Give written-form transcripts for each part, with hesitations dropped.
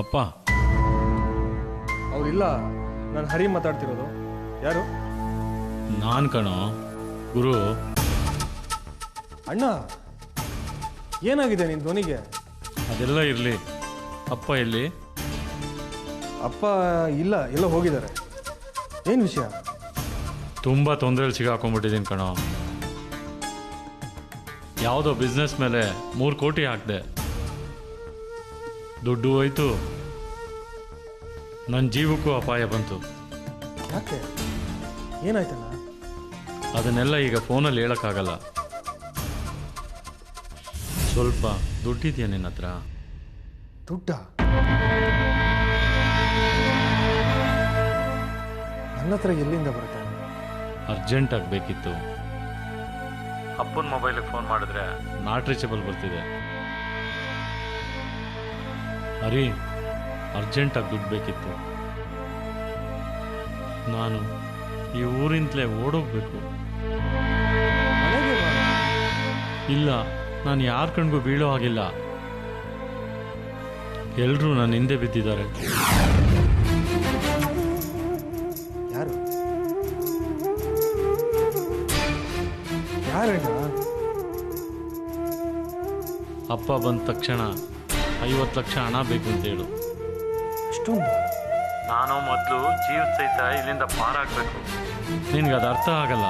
ಅಪ್ಪ ಅವರಿಲ್ಲ, ನಾನು ಹರಿ ಮಾತಾಡ್ತಿರೋದು. ಯಾರು? ನಾನು ಕಣೋ ಗುರು. ಅಣ್ಣ, ಏನಾಗಿದೆ ನಿನ್ನ ಧ್ವನಿಗೆ? ಅದೆಲ್ಲ ಇರಲಿ, ಅಪ್ಪ ಎಲ್ಲಿ? ಅಪ್ಪ ಇಲ್ಲ, ಎಲ್ಲ ಹೋಗಿದ್ದಾರೆ. ಏನು ವಿಷಯ? ತುಂಬ ತೊಂದರೆಯಲ್ಲಿ ಸಿಗಾಕೊಂಡ್ಬಿಟ್ಟಿದ್ದೀನಿ ಕಣೋ. ಯಾವುದೋ ಬಿಸ್ನೆಸ್ ಮೇಲೆ 3 ಕೋಟಿ ಹಾಕಿದೆ, ದುಡ್ಡು ಹೋಯ್ತು, ನನ್ನ ಜೀವಕ್ಕೂ ಅಪಾಯ ಬಂತು. ಯಾಕೆ? ಏನಾಯ್ತಣ್ಣ? ಅದನ್ನೆಲ್ಲ ಈಗ ಫೋನಲ್ಲಿ ಹೇಳೋಕ್ಕಾಗಲ್ಲ. ಸ್ವಲ್ಪ ದುಡ್ಡಿದೆಯಾ ನಿನ್ನ ಹತ್ರ? ದುಡ್ಡ? ನನ್ನ ಹತ್ರ ಎಲ್ಲಿಂದ ಬರುತ್ತೆ? ಅರ್ಜೆಂಟಾಗಿ ಬೇಕಿತ್ತು. ಅಪ್ಪನ ಮೊಬೈಲಿಗೆ ಫೋನ್ ಮಾಡಿದ್ರೆ ನಾಟ್ ರೀಚಬಲ್ ಬರ್ತಿದೆ. ಹರಿ, ಅರ್ಜೆಂಟಾಗಿ ದುಡ್ಡು ಬೇಕಿತ್ತು. ನಾನು ಈ ಊರಿಂದಲೇ ಓಡೋಗ್ಬೇಕು. ಇಲ್ಲ, ನಾನು ಯಾರ ಕಣ್ಗೂ ಬೀಳೋ ಹಾಗಿಲ್ಲ. ಎಲ್ಲರೂ ನನ್ನ ಹಿಂದೆ ಬಿದ್ದಿದ್ದಾರೆ. ಯಾರು? ಯಾರಣ್ಣ? ಅಪ್ಪ ಬಂದ ತಕ್ಷಣ 50 ಲಕ್ಷ ಹಣ ಬೇಕು ಅಂತ ಹೇಳು. ಅಷ್ಟೊಂದು? ನಾನು ಮೊದಲು ಜೀವ ಸಹಿತ ಇಲ್ಲಿಂದ ಪಾರಾಗಬೇಕು. ನಿನ್ಗೆ ಅದು ಅರ್ಥ ಆಗಲ್ಲ.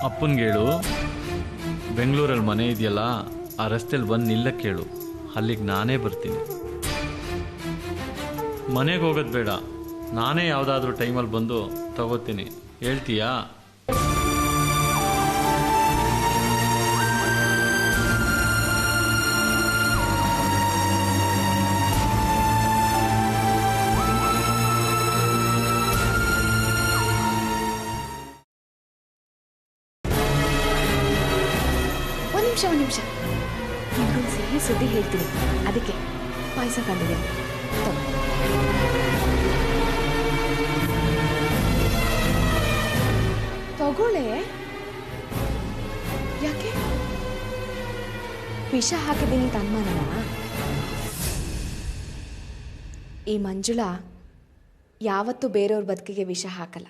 ಅಪ್ಪನಿಗೆ ಹೇಳು, ಬೆಂಗಳೂರಲ್ಲಿ ಮನೆ ಇದೆಯಲ್ಲ, ಆ ರಸ್ತೆಯಲ್ಲಿ ಬಂದು ನಿಲ್ಲಕ್ಕೆ ಹೇಳು, ಅಲ್ಲಿಗೆ ನಾನೇ ಬರ್ತೀನಿ. ಮನೆಗೆ ಹೋಗೋದು ಬೇಡ, ನಾನೇ ಯಾವುದಾದ್ರೂ ಟೈಮಲ್ಲಿ ಬಂದು ತಗೋತೀನಿ. ಹೇಳ್ತೀಯಾ? ಒಂದು ನಿಮಿಷ, ನಿಮ್ಗೊಂದು ಸಿಹಿ ಸುದ್ದಿ ಹೇಳ್ತೀನಿ. ಅದಕ್ಕೆ ಪಾಯಸ ತಂದಿದೆ, ತಗೊಳ್ಳೆ. ಯಾಕೆ? ವಿಷ ಹಾಕಿದ್ದೀನಿ ಅಂತ ಅನುಮಾನನಾ? ಈ ಮಂಜುಳಾ ಯಾವತ್ತೂ ಬೇರೆಯವ್ರ ಬದುಕಿಗೆ ವಿಷ ಹಾಕಲ್ಲ.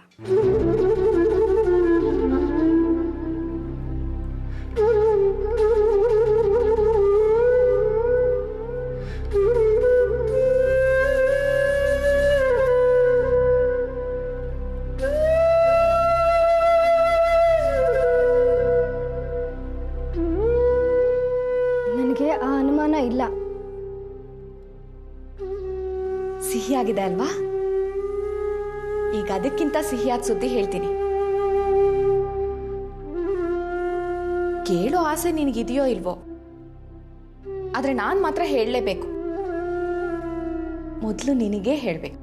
ನನಗೆ ಆ ಅನುಮಾನ ಇಲ್ಲ. ಸಿಹಿಯಾಗಿದೆ ಅಲ್ವಾ? ಈಗ ಅದಕ್ಕಿಂತ ಸಿಹಿಯಾದ ಸುದ್ದಿ ಹೇಳ್ತೀನಿ. ಕೇಳೋ ಆಸೆ ನಿನಗಿದೆಯೋ ಇಲ್ವೋ, ಆದ್ರೆ ನಾನು ಮಾತ್ರ ಹೇಳಲೇಬೇಕು. ಮೊದಲು ನಿನಗೆ ಹೇಳಬೇಕು.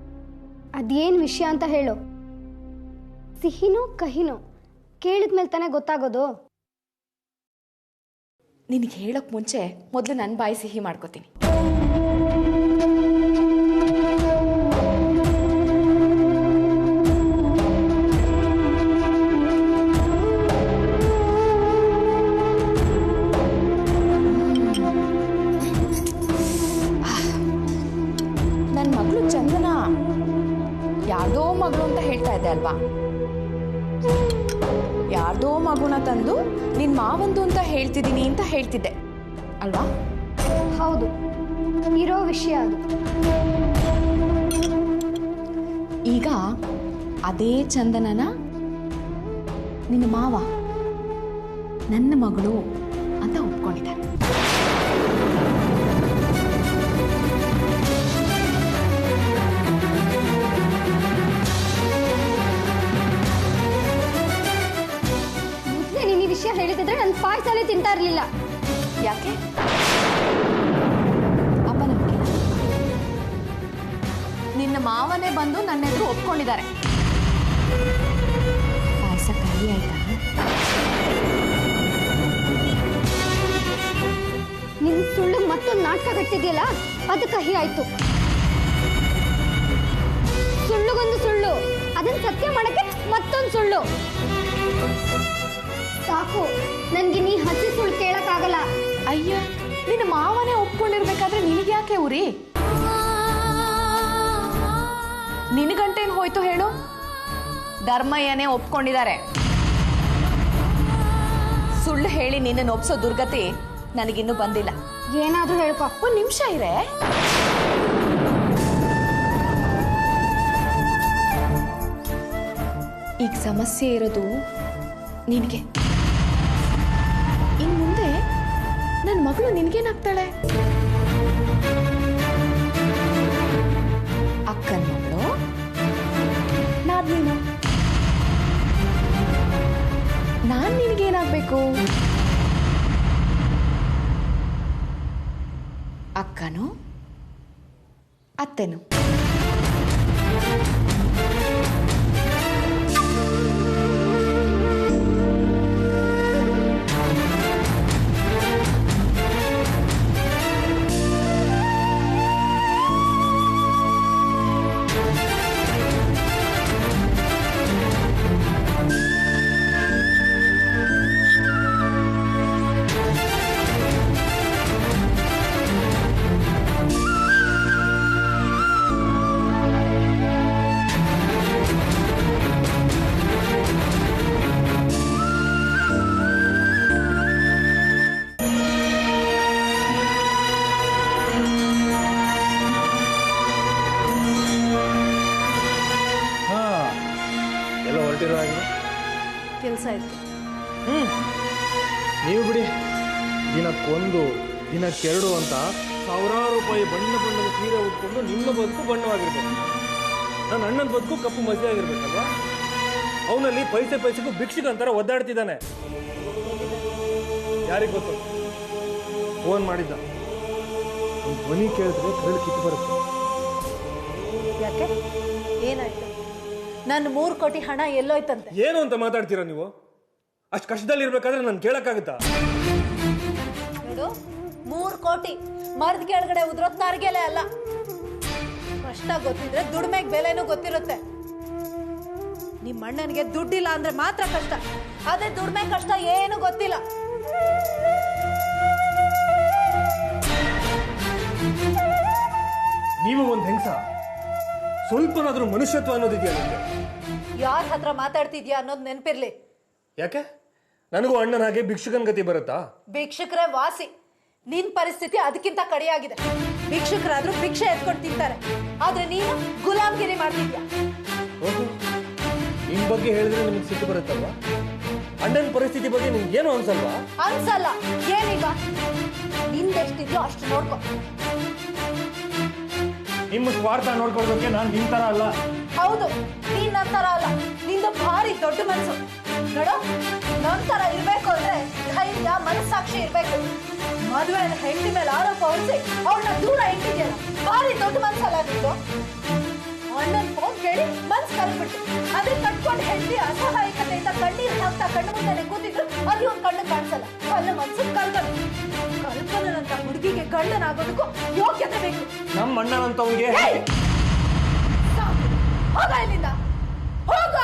ಅದೇನು ವಿಷಯ ಅಂತ ಹೇಳು. ಸಿಹಿನೋ ಕಹಿನೋ ಕೇಳಿದ್ಮೇಲೆ ತಾನೇ ಗೊತ್ತಾಗೋದು. ನಿನಗೆ ಹೇಳೋಕೆ ಮುಂಚೆ ಮೊದಲು ನನ್ನ ಬಾಯಿ ಸಿಹಿ ಮಾಡ್ಕೋತೀನಿ. ನನ್ನ ಮಗಳು ಚಂದನ ಯಾರ್ದೋ ಮಗಳು ಅಂತ ಹೇಳ್ತಾ ಇದ್ದೆ ಅಲ್ವಾ? ಯಾರ್ದೋ ಮಗುನ ತಂದು ನಿನ್ ಮಾವಂದು ಅಂತ ಹೇಳ್ತಿದ್ದೀನಿ ಅಂತ ಹೇಳ್ತಿದ್ದೆ ಅಲ್ವಾ? ಹೌದು, ಇರೋ ವಿಷಯ ಅದು. ಈಗ ಅದೇ ಚಂದನನ ನಿನ್ನ ಮಾವ ನನ್ನ ಮಗಳು ಅಂತ ಒಪ್ಕೊಂಡಿದ್ದಾರೆ. ನೀನು ಈ ವಿಷಯ ಹೇಳಿದ್ರೆ ನನ್ನ ಪಾಯಸನೇ ತಿಂತಾ ಇರಲಿಲ್ಲ. ಯಾಕೆ? ಅಪ್ಪ ನಂಬಿಕೆ ನಿನ್ನ ಮಾವನೇ ಬಂದು ನನ್ನ ಎದುರು ಒಪ್ಕೊಂಡಿದ್ದಾರೆ. ಪಾಯಸ ಕಹಿ ಆಯ್ತಾ? ನಿನ್ ಸುಳ್ಳು ಮತ್ತೊಂದು ನಾಟಕ ಕಟ್ಟಿದ್ಯಲ್ಲ, ಅದು ಕಹಿ ಆಯ್ತು. ಸುಳ್ಳುಗೊಂದು ಸುಳ್ಳು, ಅದನ್ನ ಸತ್ಯ ಮಾಡಕ್ಕೆ ಮತ್ತೊಂದು ಸುಳ್ಳು. ಸಾಕು, ನನ್ಗೆ ನೀ ಹಸಿ ಸುಳ್ಳು ಕೇಳಕ್ಕಾಗಲ್ಲ. ಅಯ್ಯ, ನಿನ್ನ ಮಾವನೇ ಒಪ್ಕೊಂಡಿರ್ಬೇಕಾದ್ರೆ ನಿನಗೆ ಯಾಕೆ ಉರಿ? ನಿನಗಂಟೇನು ಹೋಯ್ತು ಹೇಳು? ಧರ್ಮಯ್ಯನೇ ಒಪ್ಕೊಂಡಿದ್ದಾರೆ. ಸುಳ್ಳು ಹೇಳಿ ನಿನ್ನನ್ನು ಒಪ್ಸೋ ದುರ್ಗತಿ ನನಗಿನ್ನೂ ಬಂದಿಲ್ಲ. ಏನಾದ್ರೂ ಹೇಳ್ಕೊ. ಒಂದ್ ನಿಮಿಷ ಇರೇ. ಈಗ ಸಮಸ್ಯೆ ಇರೋದು ನಿನಗೆ. ಇನ್ ಮುಂದೆ ನನ್ನ ಮಗಳು ನಿನ್ಗೇನಾಗ್ತಾಳೆ? ಅಕ್ಕನ ಮಗಳು ನೀನು. ನಾನ್ ನಿನಗೇನಾಗ್ಬೇಕು? ಅಕ್ಕನು ಅತ್ತೆನು. ಕೆಲಸ ಇತ್ತು. ನೀವು ಬಿಡಿ, ದಿನಕ್ಕೊಂದು ದಿನಕ್ಕೆರಡು ಅಂತ ಸಾವಿರಾರು ರೂಪಾಯಿ ಬಣ್ಣ ಬಣ್ಣದ ಸೀರೆ ಉಟ್ಕೊಂಡು ನಿಮ್ಮ ಬದುಕು ಬಣ್ಣವಾಗಿರ್ಬೇಕು. ನನ್ನ ಅಣ್ಣನ ಬದುಕು ಕಪ್ಪು ಮಸಿ ಆಗಿರ್ಬೇಕಲ್ವಾ? ಅವನಲ್ಲಿ ಪೈಸೆ ಪೈಸೆಗೂ ಭಿಕ್ಷಿಕ ಅಂತಾರ ಒದ್ದಾಡ್ತಿದ್ದಾನೆ. ಯಾರಿಗೆ ಗೊತ್ತು? ಫೋನ್ ಮಾಡಿದ್ದ. ಧ್ವನಿ ಕೇಳಿದ್ರೆ ಕರಳು ಕಿತ್ತು ಬರುತ್ತೆ. ಯಾಕೆ ಏನಾಯ್ತು? ನನ್ನ 3 ಕೋಟಿ ಹಣ ಎಲ್ಲೋಯ್ತಂತೆ? ಏನು ಅಂತ ಮಾತಾಡ್ತೀರಾ ನೀವು? ಅಷ್ಟು ಕಷ್ಟದಲ್ಲಿ ಇರ್ಬೇಕಾದ್ರೆ ನಾನು ಕೇಳಕ್ಕಾಗುತ್ತಾ? ನೋಡು, 3 ಕೋಟಿ ಮರದ ಕೆಳಗಡೆ ಉದ್ರೋತ್ ನಾರ್ಗೆಲೆ ಅಲ್ಲ. ಕಷ್ಟ ಗೊತ್ತಿದ್ರೆ ದುಡಿಮೆಗೆ ಬೆಲೆನೂ ಗೊತ್ತಿರುತ್ತೆ. ನಿಮ್ಮ ಅಣ್ಣನಿಗೆ ದುಡ್ಡಿಲ್ಲ ಅಂದ್ರೆ ಮಾತ್ರ ಕಷ್ಟ, ಅದೇ ದುಡಿಮೆ ಕಷ್ಟ ಏನು ಗೊತ್ತಿಲ್ಲ. ನೀವು ಒಂದು ಹೆಂಗಸ, ಸ್ವಲ್ಪನಾದ್ರೂ ಮನುಷ್ಯತ್ವ ಅನ್ನೋದಿದೆಯಾ ನಿಮಗೆ? ಯಾರ ಹತ್ರ ಮಾತಾಡ್ತಿದ್ಯಾ ಅನ್ನೋದು ನೆನಪಿರ್ಲಿ. ಯಾಕೆ ನನಗೂ ಅಣ್ಣನ ಹಾಗೆ ಭಿಕ್ಷುಕನ ಗತಿ ಬರುತ್ತಾ? ಭಿಕ್ಷುಕರೇ ವಾಸಿ. ನಿನ್ ಪರಿಸ್ಥಿತಿ ಅದಕ್ಕಿಂತ ಕಡೆಯಾಗಿದೆ. ಭಿಕ್ಷುಕರಾದ್ರೂ ಭಿಕ್ಷೆ ಎತ್ಕೊಂಡು ತಿಂತಾರೆ, ಆದ್ರೆ ನೀನು ಗುಲಾಮ್ಗಿರಿ ಮಾಡ್ತಿದ್ಯಾ. ನಿಮ್ ಬಗ್ಗೆ ಹೇಳಿದ್ರೆ ನಿಮ್ಗೆ ಸಿಟ್ಟು ಬರುತ್ತಲ್ವಾ? ಅಣ್ಣನ ಪರಿಸ್ಥಿತಿ ಬಗ್ಗೆ ನಿಮ್ಗೆ ಏನು ಅನ್ಸಲ್ವಾ? ಅನ್ಸಲ್ಲ. ಏನೀಗ ನಿಂದೆಷ್ಟಿದ್ಯೋ ಅಷ್ಟು ನೋಡ್ಕೊ. ನಿಮ್ಮ ಸ್ವಾರ್ಥ ನೋಡ್ಕೊಳ್ಳೋದಕ್ಕೆ ನಾನು ನಿಮ್ ತರ ಅಲ್ಲ. ಹೌದು, ನೀನ್ ನಂತರ ಅಲ್ಲ. ನಿಂದು ಭಾರಿ ದೊಡ್ಡ ಮನಸ್ಸು. ನೋಡು, ನಂತರ ಇರ್ಬೇಕು ಅಂದ್ರೆ ಧೈರ್ಯ, ಮನಸ್ಸಾಕ್ಷಿ ಇರ್ಬೇಕು. ಮದುವೆ ಹೆಂಡತಿ ಮೇಲೆ ಆರೋಪ ಹೊರಿಸಿ ಅವಳನ್ನ ದೂರ ಇಟ್ಟಿದ್ಯಲ್ಲ, ಭಾರಿ ದೊಡ್ಡ ಮನ್ಸಲ್ಲ ನಿಂದು. ಅಣ್ಣನ್ ಫೋನ್ ಕೇಳಿ ಮನ್ಸ್ ಕಲ್ಬಿಟ್ಟು ಅದೇ ಕಟ್ಕೊಂಡು ಹೆಂಡತಿ ಅಸಹಾಯಕತೆಯಿಂದ ಕಣ್ಣೀರು ಹಾಕ್ತಾ ಕಣ್ಣು ಮುಂದೆ ಕೂತಿದ್ರು ಅದು ಒಂದು ಕಣ್ಣು ಕಾಣಿಸಲ್ಲ. ಕಲ್ಲು ಮನ್ಸು ಕಲ್ಪನೆ. ಕಲ್ಪನಂತ ಹುಡುಗಿಗೆ ಗಂಡನಾಗೋದಕ್ಕೂ ಯೋಗ್ಯತೆ ಬೇಕು. ನಮ್ಮ ಅಣ್ಣನಂತವ್ರಿಗೆ ಹೋಗ ಇಲ್ಲಿಂದ, ಹೋಗ.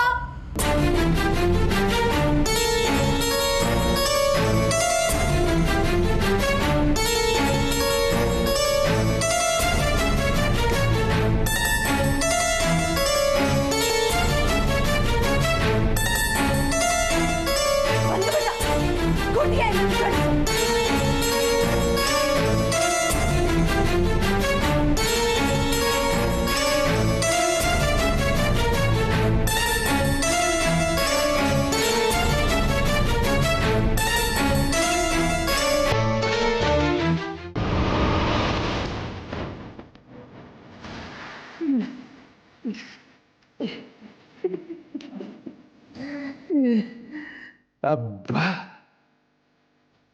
ಅಬ್ಬಾ,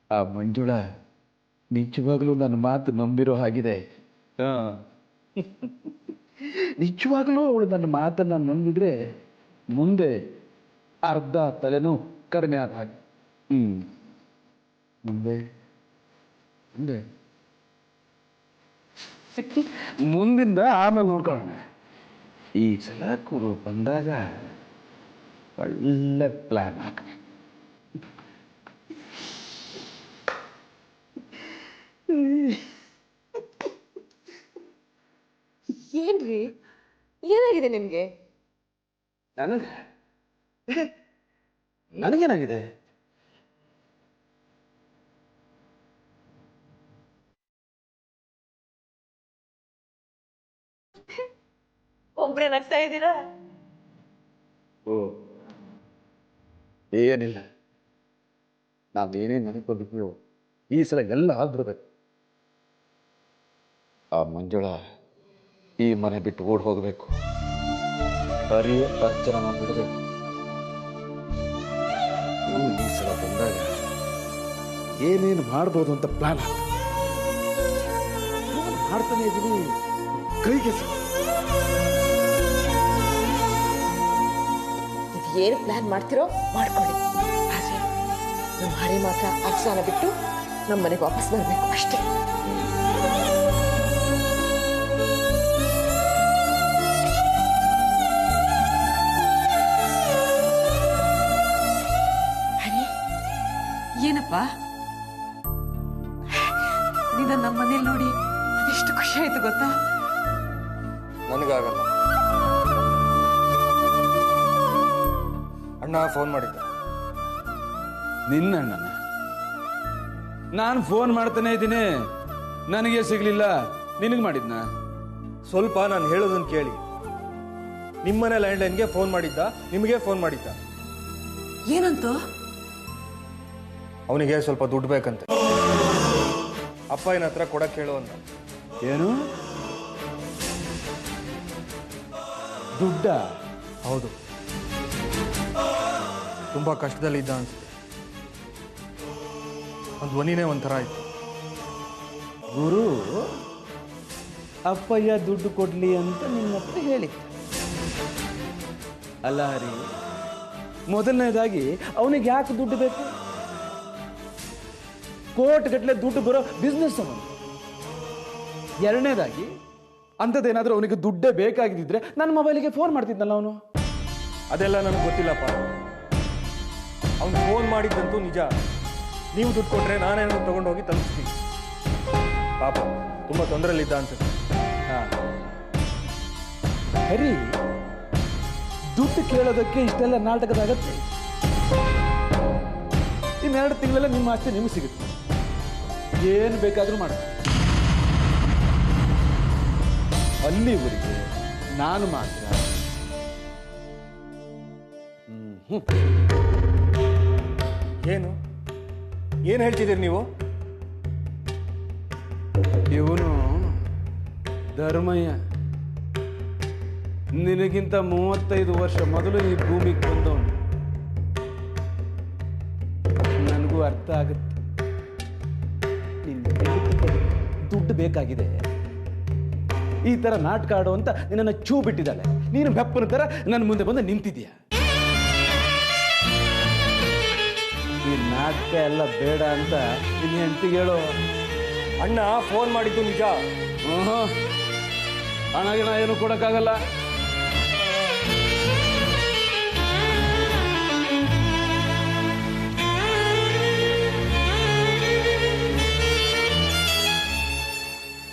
ಆ ಮಂಜುಳ ನಿಜವಾಗ್ಲೂ ನನ್ನ ಮಾತು ನಂಬಿರೋ ಹಾಗಿದೆ. ನಿಜವಾಗ್ಲೂ ಅವಳು ನನ್ನ ಮಾತನ್ನ ನಂಬಿದ್ರೆ ಮುಂದೆ ಅರ್ಧ ತಲೆನೂ ಕಡಿಮೆ ಆದ ಹಾಗೆ. ಮುಂದೆ ಮುಂದೆ ಮುಂದಿಂದ ಆಮೇಲೆ ನೋಡ್ಕೊಳ್ಳೋಣ. ಈ ಸಲ ಕುರು ಬಂದಾಗ ಒಳ್ಳೆ ಪ್ಲಾನ್ ಹಾಕ. ಏನಾಗಿದೆ ನಿಮ್ಗೆ? ನನಗೇನಾಗಿದೆ? ಒಬ್ರೇ ನಗ್ತಾ ಇದ್ದೀರಾ? ಓ ಏನಿಲ್ಲ, ನಾವೇನೇ ನೆನಪಿದ್ರು ಈ ಸಲ ಎಲ್ಲ ಆಗ್ಬಿಡ್ಬೇಕು. ಆ ಮಂಜುಳ ಈ ಮನೆ ಬಿಟ್ಟು ಓಡ್ ಹೋಗಬೇಕು. ಹರಿಯ ಅರ್ಚನ ಬಿಡಬೇಕು. ಈ ಸಲ ಬಂದಾಗ ಏನೇನು ಮಾಡ್ಬೋದು ಅಂತ ಪ್ಲಾನ್ ಮಾಡ್ತಾನೆ ಇದ್ದೀನಿ. ಕೈಗೆ ಏನು ಪ್ಲಾನ್ ಮಾಡ್ತಿರೋ ಮಾಡ್ಕೊಳ್ಳಿ. ಆದ್ರೆ ನಮ್ಮ ಹರಿ ಮಾತ್ರ ಅಫ್ಸಾನ ಬಿಟ್ಟು ನಮ್ಮ ಮನೆಗೆ ವಾಪಸ್ ಬರ್ಬೇಕು ಅಷ್ಟೇ. ಹರಿ, ಏನಪ್ಪ ನಿನ್ನ ನಮ್ಮ ಮನೇಲಿ ನೋಡಿ ಎಷ್ಟು ಖುಷಿ ಆಯ್ತು ಗೊತ್ತಾ? ನನಗಾಗಲ್ಲ. ಅಣ್ಣ ಫೋನ್ ಮಾಡಿದ್ದ. ನಿನ್ನಣ್ಣನ ನಾನು ಫೋನ್ ಮಾಡ್ತಾನೆ ಇದ್ದೀನಿ, ನನಗೆ ಸಿಗ್ಲಿಲ್ಲ. ನಿನಗೆ ಮಾಡಿದ್ನ? ಸ್ವಲ್ಪ ನಾನು ಹೇಳೋದನ್ನು ಕೇಳಿ. ನಿಮ್ಮನೆ ಲ್ಯಾಂಡ್ಲೈನ್ಗೆ ಫೋನ್ ಮಾಡಿದ್ದ, ನಿಮಗೆ ಫೋನ್ ಮಾಡಿದ್ದ. ಏನಂತ? ಅವನಿಗೆ ಸ್ವಲ್ಪ ದುಡ್ಡು ಬೇಕಂತೆ. ಅಪ್ಪ ಏನ ಹತ್ರ ಕೊಡಕ್ಕೆ ಹೇಳು ಅಂದ. ಏನು ದುಡ್ಡ? ಹೌದು, ತುಂಬಾ ಕಷ್ಟದಲ್ಲಿದ್ದ ಅನ್ಸುತ್ತೆ. ಒಂದು ಧ್ವನಿನೇ ಒಂಥರ ಆಯ್ತು. ಗುರು ಅಪ್ಪಯ್ಯ ದುಡ್ಡು ಕೊಡ್ಲಿ ಅಂತ ನಿನ್ನ ಹತ್ರ ಹೇಳಿದ್ದ ಅಲ್ಲ ಹರಿ? ಮೊದಲನೇದಾಗಿ ಅವನಿಗೆ ಯಾಕೆ ದುಡ್ಡು ಬೇಕು? ಕೋಟಿಗಟ್ಟಲೆ ದುಡ್ಡು ಬರೋ ಬಿಸ್ನೆಸ್ ಅವನು. ಎರಡನೇದಾಗಿ ಅಂಥದ್ದೇನಾದ್ರೂ ಅವನಿಗೆ ದುಡ್ಡೇ ಬೇಕಾಗಿದ್ದಿದ್ರೆ ನನ್ನ ಮೊಬೈಲಿಗೆ ಫೋನ್ ಮಾಡ್ತಿದ್ನಲ್ಲ ಅವನು. ಅದೆಲ್ಲ ನನಗೆ ಗೊತ್ತಿಲ್ಲಪ್ಪ. ಅವನು ಫೋನ್ ಮಾಡಿದ್ದಂತೂ ನಿಜ. ನೀವು ದುಡ್ಡು ಕೊಟ್ರೆ ನಾನೇನು ತಗೊಂಡೋಗಿ ತಲುಪಿಸ್ತೀನಿ. ಪಾಪ ತುಂಬ ತೊಂದರೆಯಲ್ಲಿದ್ದ ಅನ್ಸುತ್ತೆ. ಹರಿ, ದುಡ್ಡು ಕೇಳೋದಕ್ಕೆ ಇಷ್ಟೆಲ್ಲ ನಾಟಕದ ಅಗತ್ಯ? ಇನ್ನೆರಡು ತಿಂಗಳೆಲ್ಲ ನಿಮ್ಮ ಆಸ್ತಿ ನಿಮಗೆ ಸಿಗುತ್ತೆ. ಏನು ಬೇಕಾದರೂ ಮಾಡ. ಅಲ್ಲಿವರೆಗೆ ನಾನು ಮಾತ್ರ ಏನು ಹೇಳ್ತಿದ್ದೀರಿ ನೀವು? ಇವನು ಧರ್ಮಯ್ಯ ನಿನಗಿಂತ 35 ವರ್ಷ ಮೊದಲು ಈ ಭೂಮಿಗೆ ಬಂದವನು. ನನಗೂ ಅರ್ಥ ಆಗುತ್ತೆ. ದುಡ್ಡು ಬೇಕಾಗಿದೆ, ಈ ತರ ನಾಟಕ ಆಡೋ ಅಂತ ನಿನ್ನನ್ನು ಚೂ ಬಿಟ್ಟಿದ್ದಾಳೆ. ನೀನು ಬೆಪ್ಪನ ತರ ನನ್ನ ಮುಂದೆ ಬಂದು ನಿಂತಿದ್ದೀಯ. ಈ ನಾಟಕ ಎಲ್ಲ ಬೇಡ ಅಂತ ನಿನ್ನ ಹೆಂಡತಿಗೆ ಹೇಳು. ಅಣ್ಣ ಫೋನ್ ಮಾಡಿದ್ದು ನಿಜ. ಹಣ ಗಿಣ ಏನು ಕೊಡಕ್ಕಾಗಲ್ಲ.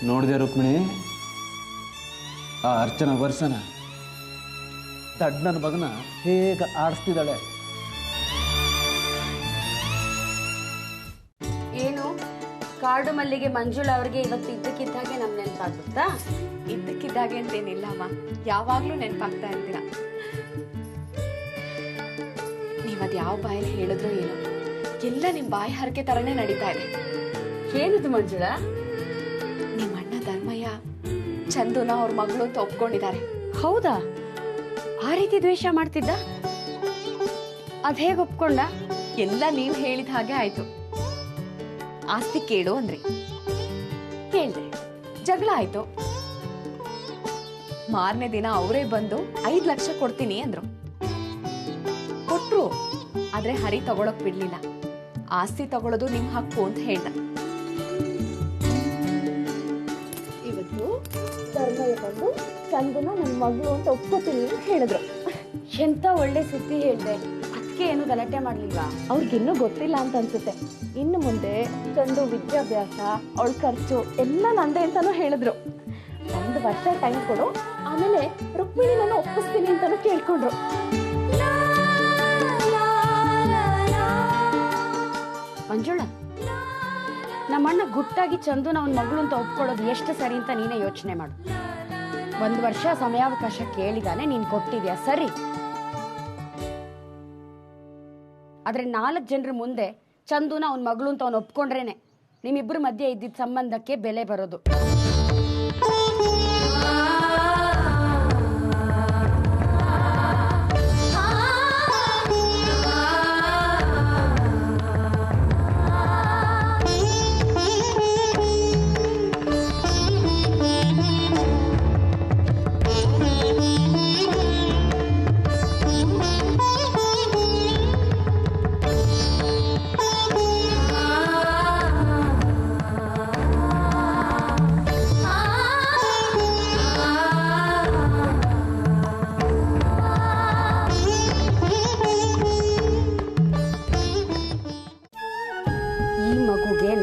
ನೋಡಿದೆ ರುಕ್ಮಿಣಿ, ಆ ಅರ್ಚನಾ ವರ್ಷನ ದಡ್ಡನ ಮಗನ ಹೇಗೆ ಆಡಿಸ್ತಿದ್ದಾಳೆ. ಏನು ಕಾಡು ಮಲ್ಲಿಗೆ ಮಂಜುಳಾ ಅವ್ರಿಗೆ ಇವತ್ತು ಇದ್ದಕ್ಕಿದ್ದಾಗೆ ನಮ್ ನೆನಪಾಗ್ಬಿಡ್ತಾ? ಇದ್ದಕ್ಕಿದ್ದಾಗೆ ಅಂತೇನಿಲ್ಲ ಅಮ್ಮ, ಯಾವಾಗ್ಲೂ ನೆನಪಾಗ್ತಾ ಇರ್ತೀರ. ನೀವದ್ ಯಾವ ಬಾಯಲ್ಲಿ ಹೇಳಿದ್ರು ಏನೋ, ಎಲ್ಲ ನಿಮ್ ಬಾಯಿ ಹರಕೆ ತರನೇ ನಡೀತಾ ಇದೆ. ಏನಿದು ಮಂಜುಳಾ? ನಿಮ್ಮ ಅಣ್ಣ ಧರ್ಮಯ್ಯ ಚಂದುನ ಅವ್ರ ಮಗಳು ಅಂತ ಒಪ್ಕೊಂಡಿದ್ದಾರೆ. ಹೌದಾ? ಆ ರೀತಿ ದ್ವೇಷ ಮಾಡ್ತಿದ್ದ? ಅದ್ ಹೇಗೆ ಒಪ್ಕೊಂಡ? ಎಲ್ಲ ನೀವ್ ಹೇಳಿದ ಹಾಗೆ ಆಯ್ತು. ಆಸ್ತಿ ಕೇಳು ಅಂದ್ರಿ, ಕೇಳ್ದೆ, ಜಗಳ ಆಯ್ತು. ಮಾರನೇ ದಿನ ಅವರೇ ಬಂದು 5 ಲಕ್ಷ ಕೊಡ್ತೀನಿ ಅಂದ್ರು. ಕೊಟ್ರು, ಆದ್ರೆ ಹರಿ ತಗೊಳಕ್ ಬಿಡ್ಲಿಲ್ಲ. ಆಸ್ತಿ ತಗೊಳ್ಳೋದು ನಿಮ್ ಹಕ್ಕು ಅಂತ ಹೇಳ್ದ. ಇವತ್ತು ಧರ್ಮಯ್ಯ ಬಂದು ಚಂದನ ನನ್ನ ಮಗಳು ಅಂತ ಒಪ್ಕೋತೀನಿ ಅಂತ ಹೇಳಿದ್ರು. ಎಂತ ಒಳ್ಳೆ ಸುದ್ದಿ ಹೇಳ್ದೆ. ಅದಕ್ಕೆ ಏನು ಗಲಾಟೆ ಮಾಡ್ಲಿಲ್ವಾ? ಅವ್ರಿಗಿನ್ನೂ ಗೊತ್ತಿಲ್ಲ ಅಂತ ಅನ್ಸುತ್ತೆ. ಇನ್ನು ಮುಂದೆ ಚಂದು ವಿದ್ಯಾಭ್ಯಾಸ, ಅವಳ ಖರ್ಚು ಎಲ್ಲ ನಂದೆ ಅಂತಾನು ಹೇಳಿದ್ರು. ಒಂದು ವರ್ಷ ಟೈಮ್ ಕೊಡು, ಆಮೇಲೆ ರುಕ್ಮಿಣಿ ನಾನು ಒಪ್ಪಿಸ್ತೀನಿ ಅಂತಾನು ಕೇಳ್ಕೊಂಡ್ರು. ಮಂಜುಳ, ನಮ್ಮಣ್ಣ ಗುಟ್ಟಾಗಿ ಚಂದುನ ಅವನ ಮಗಳು ಅಂತ ಒಪ್ಕೊಳ್ಳೋದು ಎಷ್ಟು ಸರಿ ಅಂತ ನೀನೇ ಯೋಚನೆ ಮಾಡು. 1 ವರ್ಷ ಸಮಯಾವಕಾಶ ಕೇಳಿದಾನೆ, ನೀನ್ ಕೊಟ್ಟಿದ್ಯಾ ಸರಿ. ಆದ್ರೆ 4 ಜನರ ಮುಂದೆ ಚಂದುನ ಅವನ ಮಗಳು ಅಂತ ಅವನು ಒಪ್ಕೊಂಡ್ರೇನೆ ನಿಮ್ಮಿಬ್ಬರ ಮಧ್ಯೆ ಇದ್ದಿದ್ದ ಸಂಬಂಧಕ್ಕೆ ಬೆಲೆ ಬರೋದು.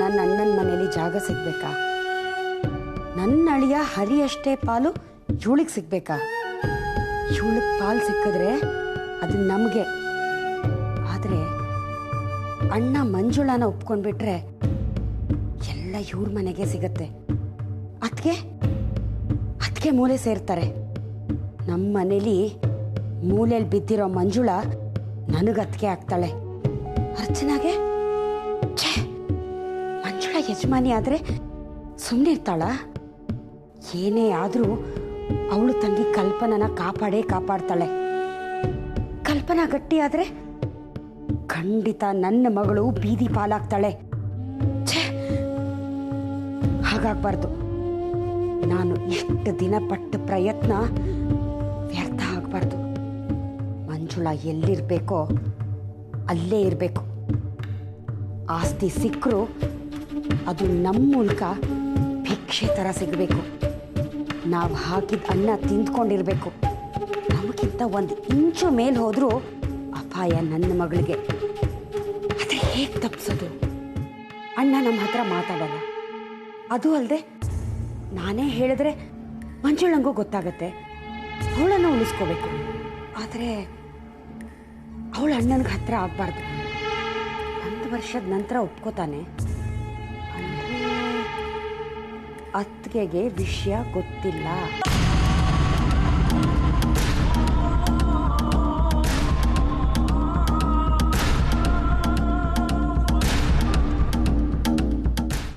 ನನ್ನ ಅಣ್ಣನ ಮನೇಲಿ ಜಾಗ ಸಿಗ್ಬೇಕಾ? ನನ್ನ ಅಳಿಯ ಹರಿಯಷ್ಟೇ ಪಾಲು ಇವಳಿಗೆ ಸಿಗ್ಬೇಕಾ? ಇವಳಿಗೆ ಪಾಲು ಸಿಕ್ಕಿದ್ರೆ ಅದು ನಮಗೆ. ಆದರೆ ಅಣ್ಣ ಮಂಜುಳಾನ ಒಪ್ಕೊಂಡ್ಬಿಟ್ರೆ ಎಲ್ಲ ಇವ್ರ ಮನೆಗೆ ಸಿಗತ್ತೆ. ಅದಕ್ಕೆ ಮೂಲೆ ಸೇರ್ತಾರೆ. ನಮ್ಮ ಮನೇಲಿ ಮೂಲೆಯಲ್ಲಿ ಬಿದ್ದಿರೋ ಮಂಜುಳ ನನಗೆ ಅದಕ್ಕೆ ಆಗ್ತಾಳೆ. ಅರ್ಚನಾಗೆ ಮಂಜುಳ ಯಜಮಾನಿ ಆದರೆ ಸುಮ್ಮನೆ ಇರ್ತಾಳ? ಏನೇ ಆದರೂ ಅವಳು ತಂಗಿ ಕಲ್ಪನನ ಕಾಪಾಡ್ತಾಳೆ. ಕಲ್ಪನಾ ಗಟ್ಟಿ ಆದರೆ ಖಂಡಿತ ನನ್ನ ಮಗಳು ಬೀದಿ ಪಾಲಾಗ್ತಾಳೆ. ಹಾಗಾಗಬಾರ್ದು. ನಾನು ಇಷ್ಟು ದಿನ ಪಟ್ಟ ಪ್ರಯತ್ನ ವ್ಯರ್ಥ ಆಗಬಾರ್ದು. ಮಂಜುಳ ಎಲ್ಲಿರಬೇಕೋ ಅಲ್ಲೇ ಇರಬೇಕು. ಆಸ್ತಿ ಸಿಕ್ಕರೂ ಅದು ನಮ್ಮ ಮೂಲಕ ಭಿಕ್ಷೆ ಥರ ಸಿಗಬೇಕು. ನಾವು ಹಾಕಿದ ಅನ್ನ ತಿಂದ್ಕೊಂಡಿರ್ಬೇಕು. ನಮಗಿಂತ 1 ಇಂಚು ಮೇಲೆ ಹೋದರೂ ಅಪಾಯ ನನ್ನ ಮಗಳಿಗೆ. ಆದರೆ ಹೇಗೆ ತಪ್ಪಿಸೋದು? ಅಣ್ಣ ನಮ್ಮ ಹತ್ರ ಮಾತಾಡಲ್ಲ. ಅದು ಅಲ್ಲದೆ ನಾನೇ ಹೇಳಿದ್ರೆ ಮಂಜುಳಂಗೂ ಗೊತ್ತಾಗತ್ತೆ. ಅವಳನ್ನು ಉಳಿಸ್ಕೋಬೇಕು. ಆದರೆ ಅವಳ ಅಣ್ಣನಿಗೆ ಹತ್ರ ಆಗಬಾರ್ದು. 1 ವರ್ಷದ ನಂತರ ಒಪ್ಕೋತಾನೆ. ಅತ್ತಿಗೆಗೆ ವಿಷಯ ಗೊತ್ತಿಲ್ಲ.